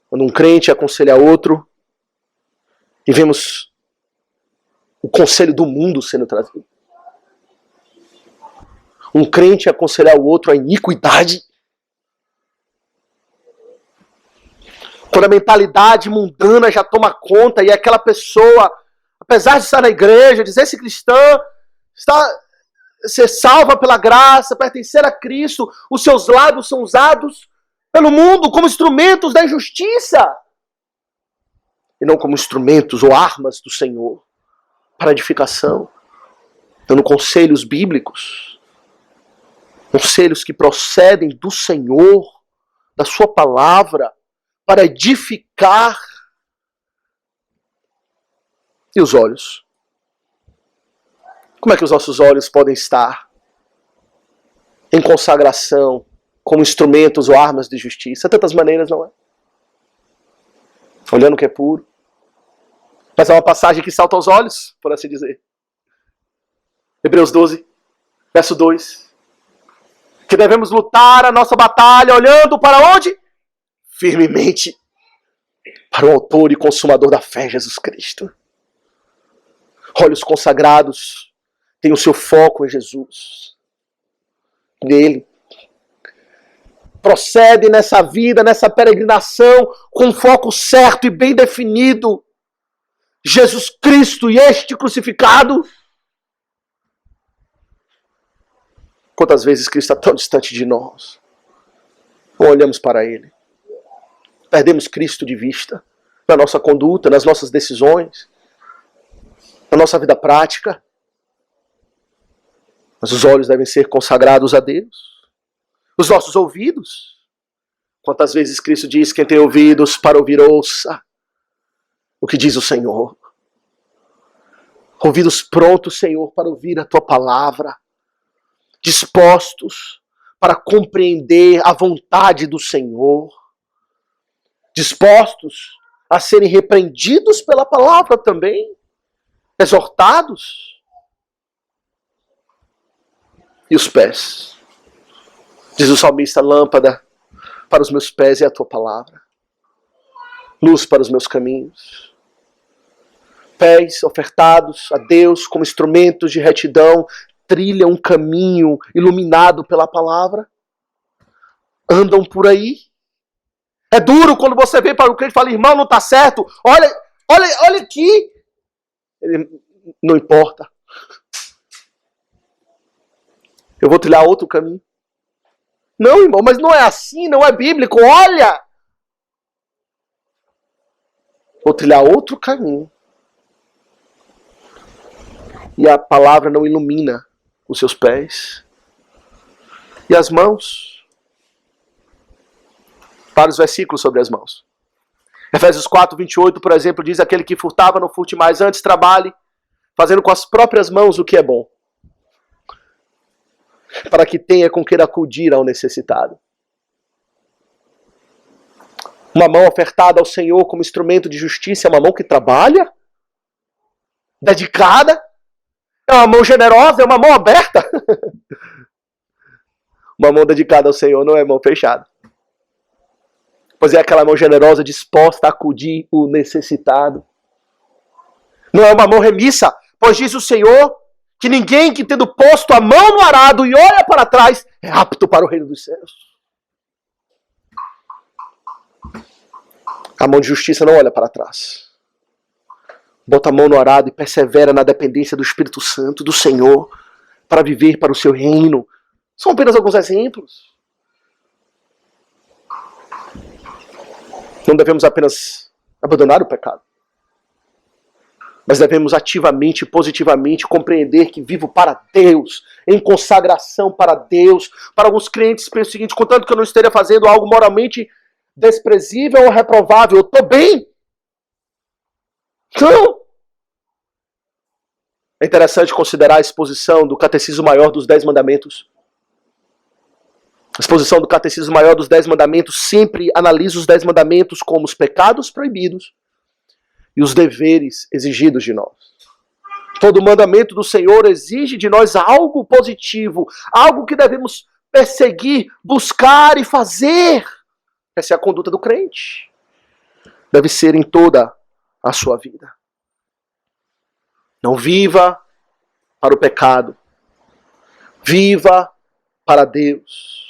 Quando um crente aconselha outro e vemos o conselho do mundo sendo trazido. Um crente aconselhar o outro a iniquidade. Quando a mentalidade mundana já toma conta e aquela pessoa, apesar de estar na igreja, dizer-se cristã, ser salva pela graça, pertencer a Cristo, os seus lábios são usados pelo mundo como instrumentos da injustiça e não como instrumentos ou armas do Senhor para edificação, dando conselhos bíblicos, conselhos que procedem do Senhor, da sua palavra, para edificar. E os olhos? Como é que os nossos olhos podem estar em consagração como instrumentos ou armas de justiça? De tantas maneiras, não é? Olhando o que é puro, Mas é uma passagem que salta aos olhos, por assim dizer. Hebreus 12, verso 2. Que devemos lutar a nossa batalha olhando para onde? Firmemente para o autor e consumador da fé, Jesus Cristo. Olhos consagrados têm o seu foco em Jesus. Nele. Procede nessa vida, nessa peregrinação, com um foco certo e bem definido. Jesus Cristo e este crucificado. Quantas vezes Cristo está tão distante de nós? Não olhamos para Ele. Perdemos Cristo de vista. Na nossa conduta, nas nossas decisões. Na nossa vida prática. Mas os olhos devem ser consagrados a Deus. Os nossos ouvidos. Quantas vezes Cristo diz: quem tem ouvidos para ouvir, ouça o que diz o Senhor. Ouvidos prontos, Senhor, para ouvir a Tua palavra. Dispostos para compreender a vontade do Senhor. Dispostos a serem repreendidos pela palavra também. Exortados. E os pés. Diz o salmista: lâmpada para os meus pés é a Tua palavra. Luz para os meus caminhos. Pés ofertados a Deus como instrumentos de retidão, trilham um caminho iluminado pela palavra. Andam por aí. É duro quando você vem para o crente e fala: irmão, não está certo. Olha aqui. Ele, não importa. Eu vou trilhar outro caminho. Não, irmão, mas não é assim, não é bíblico. Olha! Vou trilhar outro caminho. E a palavra não ilumina os seus pés. E as mãos? Vários versículos sobre as mãos. Efésios 4, 28, por exemplo, diz: aquele que furtava, não furte mais, antes trabalhe, fazendo com as próprias mãos o que é bom, para que tenha com que acudir ao necessitado. Uma mão ofertada ao Senhor como instrumento de justiça é uma mão que trabalha, dedicada, é uma mão generosa, é uma mão aberta. Uma mão dedicada ao Senhor não é mão fechada. Pois é aquela mão generosa disposta a acudir o necessitado. Não é uma mão remissa, pois diz o Senhor que ninguém que tendo posto a mão no arado e olha para trás é apto para o reino dos céus. A mão de justiça não olha para trás. Bota a mão no arado e persevera na dependência do Espírito Santo, do Senhor, para viver para o seu reino. São apenas alguns exemplos. Não devemos apenas abandonar o pecado, mas devemos ativamente e positivamente compreender que vivo para Deus, em consagração para Deus. Para alguns crentes pensam o seguinte: contanto que eu não esteja fazendo algo moralmente desprezível ou reprovável, eu estou bem. Não. É interessante considerar a exposição do Catecismo Maior dos 10 Mandamentos. A exposição do Catecismo Maior dos 10 Mandamentos sempre analisa os 10 mandamentos como os pecados proibidos e os deveres exigidos de nós. Todo mandamento do Senhor exige de nós algo positivo, algo que devemos perseguir, buscar e fazer. Essa é a conduta do crente. Deve ser em toda a sua vida. Não viva para o pecado. Viva para Deus.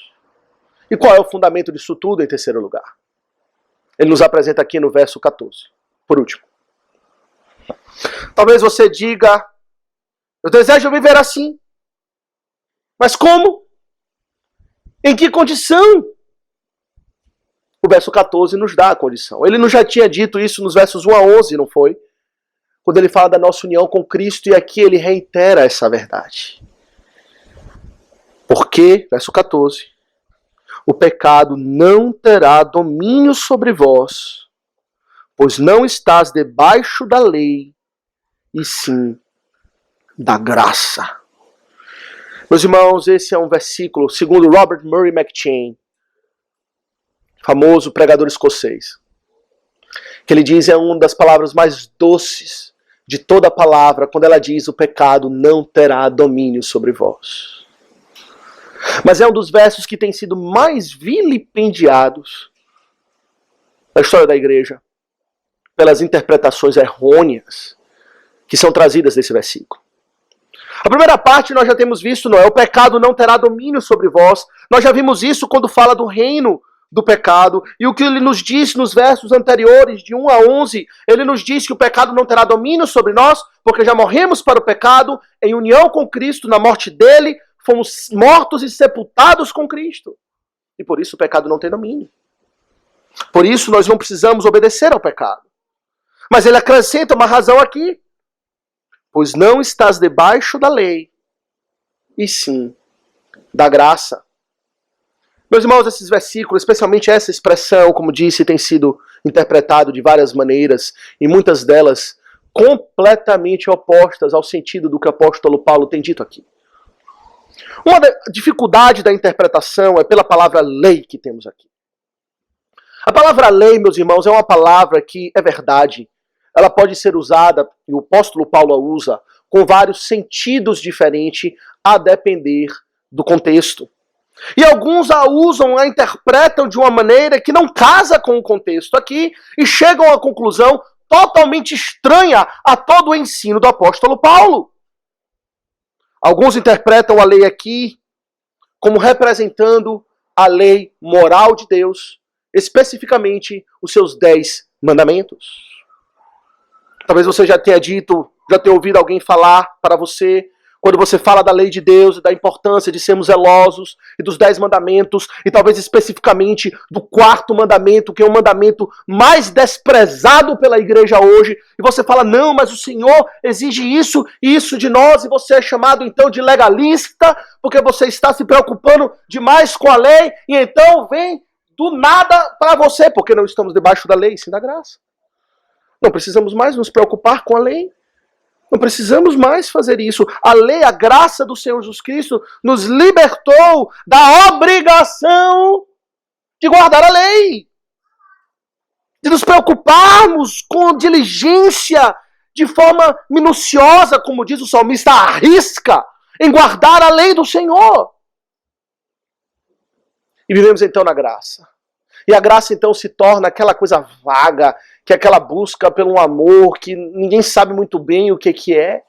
E qual é o fundamento disso tudo em terceiro lugar? Ele nos apresenta aqui no verso 14. Por último. Talvez você diga: eu desejo viver assim. Mas como? Em que condição? O verso 14 nos dá a condição. Ele nos já tinha dito isso nos versos 1 a 11, não foi? Quando ele fala da nossa união com Cristo, e aqui ele reitera essa verdade. Porque, verso 14, o pecado não terá domínio sobre vós, pois não estás debaixo da lei, e sim da graça. Meus irmãos, esse é um versículo, segundo Robert Murray McCheyne, famoso pregador escocês. que ele diz é uma das palavras mais doces de toda a palavra, quando ela diz: o pecado não terá domínio sobre vós. Mas é um dos versos que tem sido mais vilipendiados na história da igreja, pelas interpretações errôneas que são trazidas desse versículo. A primeira parte nós já temos visto, não é? O pecado não terá domínio sobre vós. Nós já vimos isso quando fala do reino do pecado. E o que ele nos diz nos versos anteriores, de 1 a 11, ele nos diz que o pecado não terá domínio sobre nós, porque já morremos para o pecado, em união com Cristo, na morte dele, fomos mortos e sepultados com Cristo. E por isso o pecado não tem domínio. Por isso nós não precisamos obedecer ao pecado. Mas ele acrescenta uma razão aqui. Pois não estás debaixo da lei, e sim da graça. Meus irmãos, esses versículos, especialmente essa expressão, como disse, tem sido interpretado de várias maneiras, e muitas delas completamente opostas ao sentido do que o apóstolo Paulo tem dito aqui. Uma dificuldade da interpretação é pela palavra lei que temos aqui. A palavra lei, meus irmãos, é uma palavra que é verdade. Ela pode ser usada, e o apóstolo Paulo a usa, com vários sentidos diferentes, a depender do contexto. E alguns a usam, a interpretam de uma maneira que não casa com o contexto aqui, e chegam à conclusão totalmente estranha a todo o ensino do apóstolo Paulo. Alguns interpretam a lei aqui como representando a lei moral de Deus, especificamente os seus 10 mandamentos. Talvez você já tenha ouvido alguém falar para você, quando você fala da lei de Deus e da importância de sermos zelosos e dos 10 mandamentos, e talvez especificamente do 4º mandamento, que é o mandamento mais desprezado pela igreja hoje, e você fala: não, mas o Senhor exige isso e isso de nós, e você é chamado então de legalista, porque você está se preocupando demais com a lei, e então vem do nada para você, porque não estamos debaixo da lei, sim da graça. Não precisamos mais nos preocupar com a lei. Não precisamos mais fazer isso. A lei, a graça do Senhor Jesus Cristo, nos libertou da obrigação de guardar a lei. De nos preocuparmos com diligência, de forma minuciosa, como diz o salmista, arrisca em guardar a lei do Senhor. E vivemos então na graça. E a graça então se torna aquela coisa vaga, que é aquela busca pelo amor, que ninguém sabe muito bem o que é.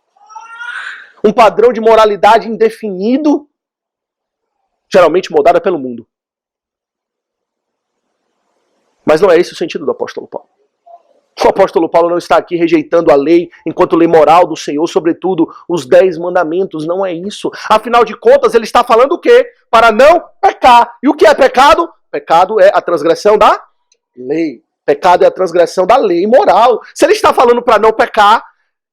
Um padrão de moralidade indefinido, geralmente moldada pelo mundo. Mas não é esse o sentido do apóstolo Paulo. O apóstolo Paulo não está aqui rejeitando a lei enquanto lei moral do Senhor, sobretudo os 10 mandamentos, não é isso. Afinal de contas, ele está falando o quê? Para não pecar. E o que é pecado? Pecado é a transgressão da lei. Pecado é a transgressão da lei moral. Se ele está falando para não pecar,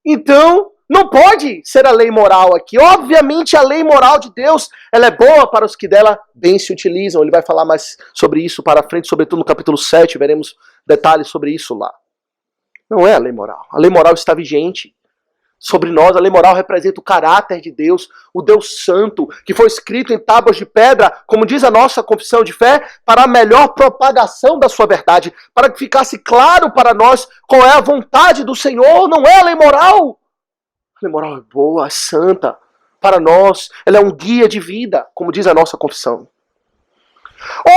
então não pode ser a lei moral aqui. Obviamente a lei moral de Deus, ela é boa para os que dela bem se utilizam. Ele vai falar mais sobre isso para frente, sobretudo no capítulo 7, veremos detalhes sobre isso lá. Não é a lei moral. A lei moral está vigente sobre nós. A lei moral representa o caráter de Deus, o Deus Santo, que foi escrito em tábuas de pedra, como diz a nossa confissão de fé, para a melhor propagação da sua verdade, para que ficasse claro para nós qual é a vontade do Senhor. Não é a lei moral. A lei moral é boa, é santa para nós. Ela é um guia de vida, como diz a nossa confissão.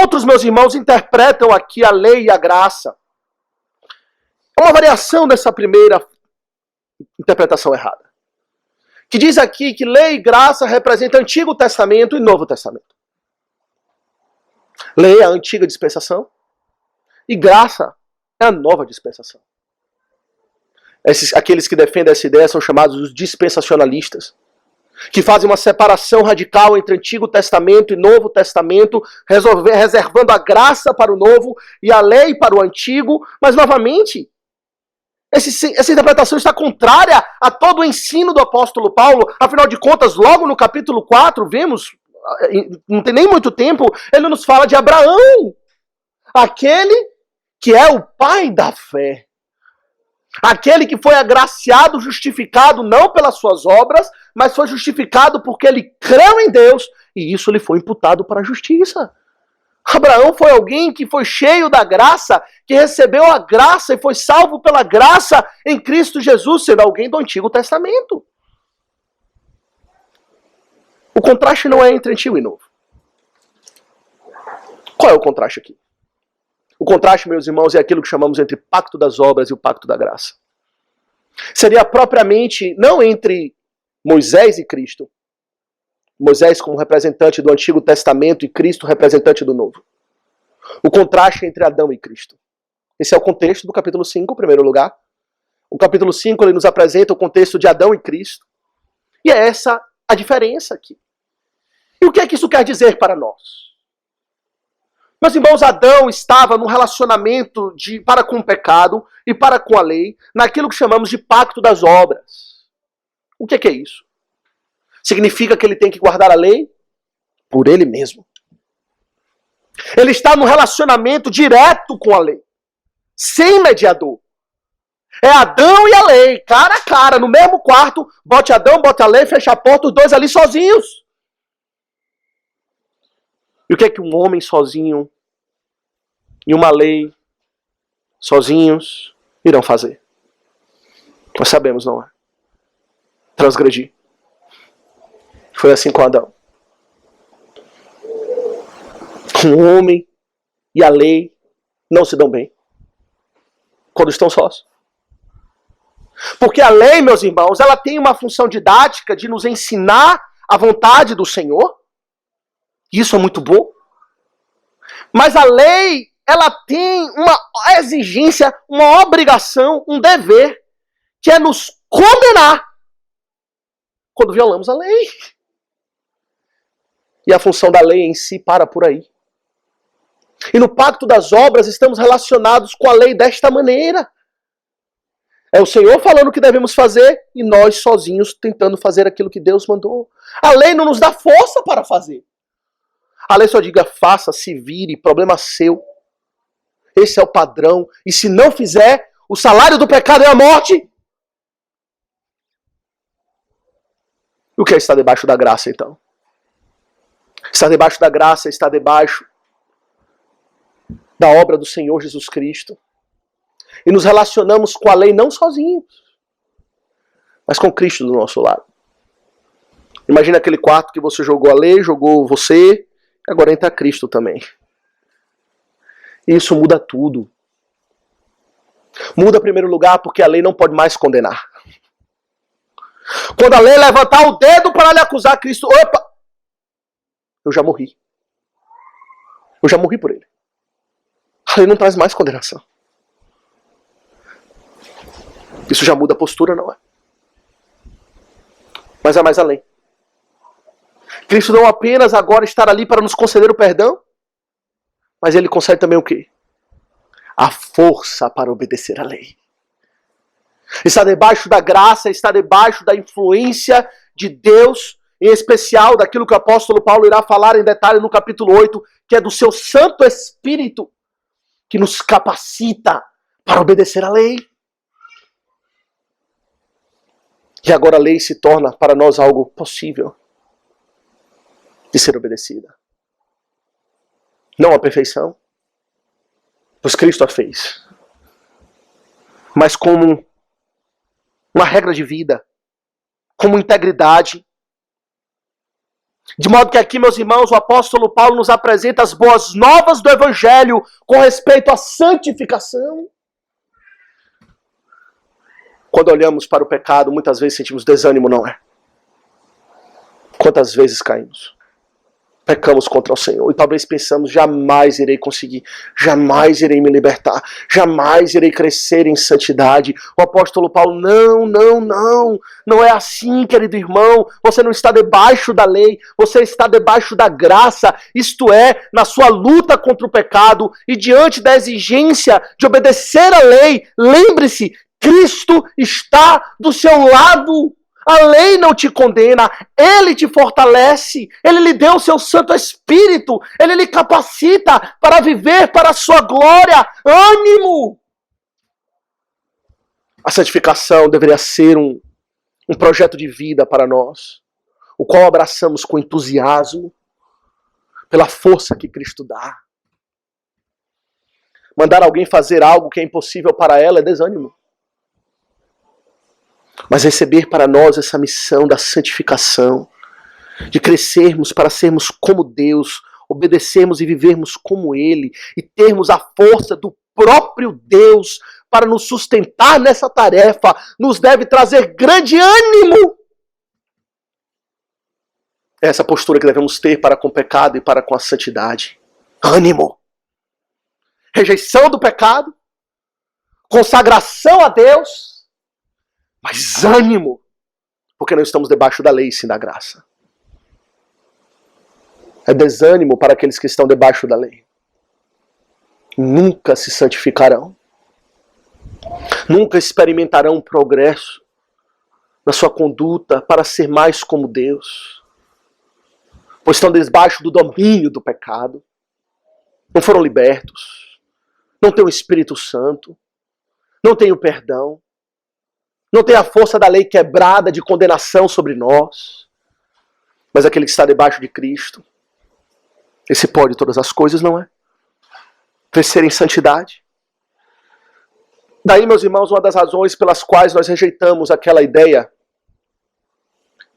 Outros, meus irmãos, interpretam aqui a lei e a graça. É uma variação dessa primeira interpretação errada. Que diz aqui que lei e graça representam Antigo Testamento e Novo Testamento. Lei é a antiga dispensação e graça é a nova dispensação. Aqueles que defendem essa ideia são chamados os dispensacionalistas, que fazem uma separação radical entre Antigo Testamento e Novo Testamento, reservando a graça para o Novo e a lei para o Antigo, mas novamente essa interpretação está contrária a todo o ensino do apóstolo Paulo. Afinal de contas, logo no capítulo 4, vemos, não tem nem muito tempo, ele nos fala de Abraão, aquele que é o pai da fé. Aquele que foi agraciado, justificado, não pelas suas obras, mas foi justificado porque ele creu em Deus, e isso lhe foi imputado para a justiça. Abraão foi alguém que foi cheio da graça, que recebeu a graça e foi salvo pela graça em Cristo Jesus, sendo alguém do Antigo Testamento. O contraste não é entre Antigo e Novo. Qual é o contraste aqui? O contraste, meus irmãos, é aquilo que chamamos entre pacto das obras e o pacto da graça. Seria propriamente, não entre Moisés e Cristo, Moisés como representante do Antigo Testamento e Cristo representante do Novo. O contraste entre Adão e Cristo. Esse é o contexto do capítulo 5, em primeiro lugar. O capítulo 5 ele nos apresenta o contexto de Adão e Cristo. E é essa a diferença aqui. E o que é que isso quer dizer para nós? Meus irmãos, Adão estava num relacionamento para com o pecado e para com a lei, naquilo que chamamos de pacto das obras. O que é isso? Significa que ele tem que guardar a lei por ele mesmo. Ele está num relacionamento direto com a lei, sem mediador. É Adão e a lei, cara a cara, no mesmo quarto, bote Adão, bote a lei, fecha a porta, os dois ali sozinhos. E o que é que um homem sozinho e uma lei sozinhos irão fazer? Nós sabemos, não é? Transgredir. Foi assim com Adão. O homem e a lei não se dão bem quando estão sós. Porque a lei, meus irmãos, ela tem uma função didática de nos ensinar a vontade do Senhor. Isso é muito bom. Mas a lei, ela tem uma exigência, uma obrigação, um dever, que é nos condenar quando violamos a lei. E a função da lei em si para por aí. E no pacto das obras estamos relacionados com a lei desta maneira. É o Senhor falando o que devemos fazer e nós sozinhos tentando fazer aquilo que Deus mandou. A lei não nos dá força para fazer. A lei só diga, faça, se vire, problema seu. Esse é o padrão. E se não fizer, o salário do pecado é a morte. O que é estar debaixo da graça, então? Estar debaixo da graça, estar debaixo da obra do Senhor Jesus Cristo. E nos relacionamos com a lei não sozinhos, mas com Cristo do nosso lado. Imagina aquele quarto que você jogou a lei, jogou você, e agora entra Cristo também. E isso muda tudo. Muda em primeiro lugar porque a lei não pode mais condenar. Quando a lei levantar o dedo para lhe acusar, Cristo, opa! Eu já morri. Eu já morri por ele. A lei não traz mais condenação. Isso já muda a postura, não é? Mas é mais além. Cristo não apenas agora estar ali para nos conceder o perdão, mas ele concede também o quê? A força para obedecer à lei. Está debaixo da graça, está debaixo da influência de Deus, em especial daquilo que o apóstolo Paulo irá falar em detalhe no capítulo 8, que é do seu Santo Espírito, que nos capacita para obedecer à lei. E agora a lei se torna para nós algo possível de ser obedecida. Não a perfeição, pois Cristo a fez, mas como uma regra de vida, como integridade. De modo que aqui, meus irmãos, o apóstolo Paulo nos apresenta as boas novas do Evangelho com respeito à santificação. Quando olhamos para o pecado, muitas vezes sentimos desânimo, não é? Quantas vezes caímos? Pecamos contra o Senhor e talvez pensamos, jamais irei conseguir, jamais irei me libertar, jamais irei crescer em santidade. O apóstolo Paulo, não é assim, querido irmão, você não está debaixo da lei, você está debaixo da graça, isto é, na sua luta contra o pecado e diante da exigência de obedecer à lei, lembre-se, Cristo está do seu lado. A lei não te condena, Ele te fortalece, Ele lhe deu o seu Santo Espírito, Ele lhe capacita para viver para a sua glória. Ânimo! A santificação deveria ser um projeto de vida para nós, o qual abraçamos com entusiasmo, pela força que Cristo dá. Mandar alguém fazer algo que é impossível para ela é desânimo. Mas receber para nós essa missão da santificação, de crescermos para sermos como Deus, obedecermos e vivermos como Ele, e termos a força do próprio Deus para nos sustentar nessa tarefa, nos deve trazer grande ânimo. É essa postura que devemos ter para com o pecado e para com a santidade. Ânimo. Rejeição do pecado, consagração a Deus, mas ânimo, porque não estamos debaixo da lei, sim da graça. É desânimo para aqueles que estão debaixo da lei. Nunca se santificarão. Nunca experimentarão progresso na sua conduta para ser mais como Deus. Pois estão debaixo do domínio do pecado. Não foram libertos. Não têm o Espírito Santo. Não têm o perdão. Não tem a força da lei quebrada de condenação sobre nós. Mas aquele que está debaixo de Cristo, esse pode todas as coisas, não é? Crescer em santidade. Daí, meus irmãos, uma das razões pelas quais nós rejeitamos aquela ideia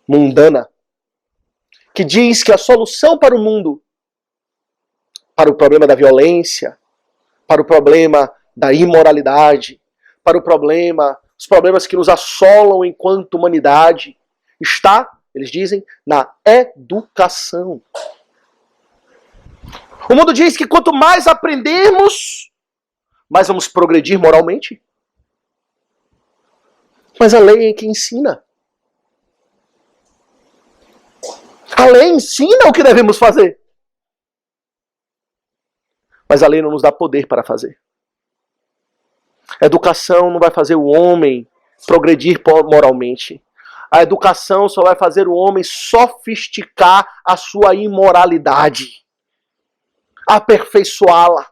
mundana, que diz que a solução para o mundo, para o problema da violência, para o problema da imoralidade, para os problemas que nos assolam enquanto humanidade, está, eles dizem, na educação. O mundo diz que quanto mais aprendermos, mais vamos progredir moralmente. Mas a lei é que ensina. A lei ensina o que devemos fazer. Mas a lei não nos dá poder para fazer. A educação não vai fazer o homem progredir moralmente. A educação só vai fazer o homem sofisticar a sua imoralidade. Aperfeiçoá-la.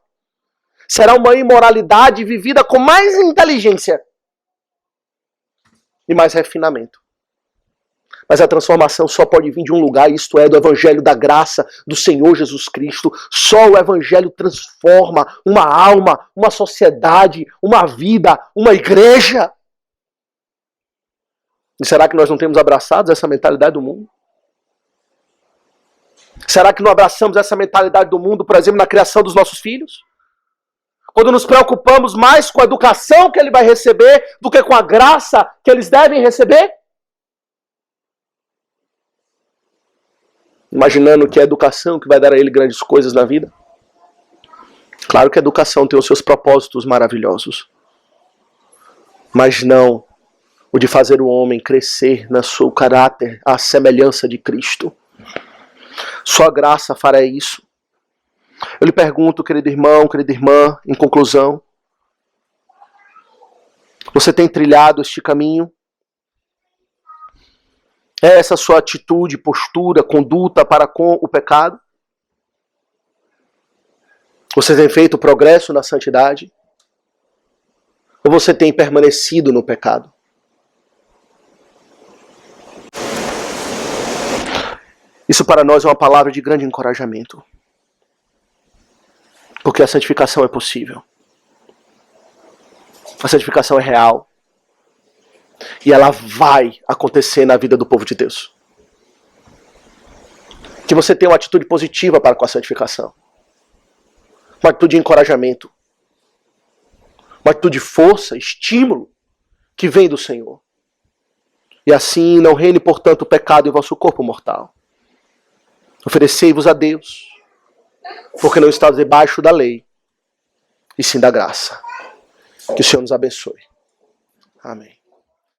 Será uma imoralidade vivida com mais inteligência e mais refinamento. Mas a transformação só pode vir de um lugar, isto é, do Evangelho da graça do Senhor Jesus Cristo. Só o Evangelho transforma uma alma, uma sociedade, uma vida, uma igreja. E será que nós não temos abraçado essa mentalidade do mundo? Será que não abraçamos essa mentalidade do mundo, por exemplo, na criação dos nossos filhos? Quando nos preocupamos mais com a educação que ele vai receber do que com a graça que eles devem receber? Imaginando que é a educação que vai dar a ele grandes coisas na vida? Claro que a educação tem os seus propósitos maravilhosos. Mas não o de fazer o homem crescer no seu caráter à semelhança de Cristo. Só a graça fará isso. Eu lhe pergunto, querido irmão, querida irmã, em conclusão, você tem trilhado este caminho? É essa sua atitude, postura, conduta para com o pecado? Você tem feito progresso na santidade? Ou você tem permanecido no pecado? Isso para nós é uma palavra de grande encorajamento. Porque a santificação é possível. A santificação é real. E ela vai acontecer na vida do povo de Deus. Que você tenha uma atitude positiva para com a santificação. Uma atitude de encorajamento. Uma atitude de força, estímulo, que vem do Senhor. E assim não reine, portanto, o pecado em vosso corpo mortal. Oferecei-vos a Deus, porque não está debaixo da lei, e sim da graça. Que o Senhor nos abençoe. Amém.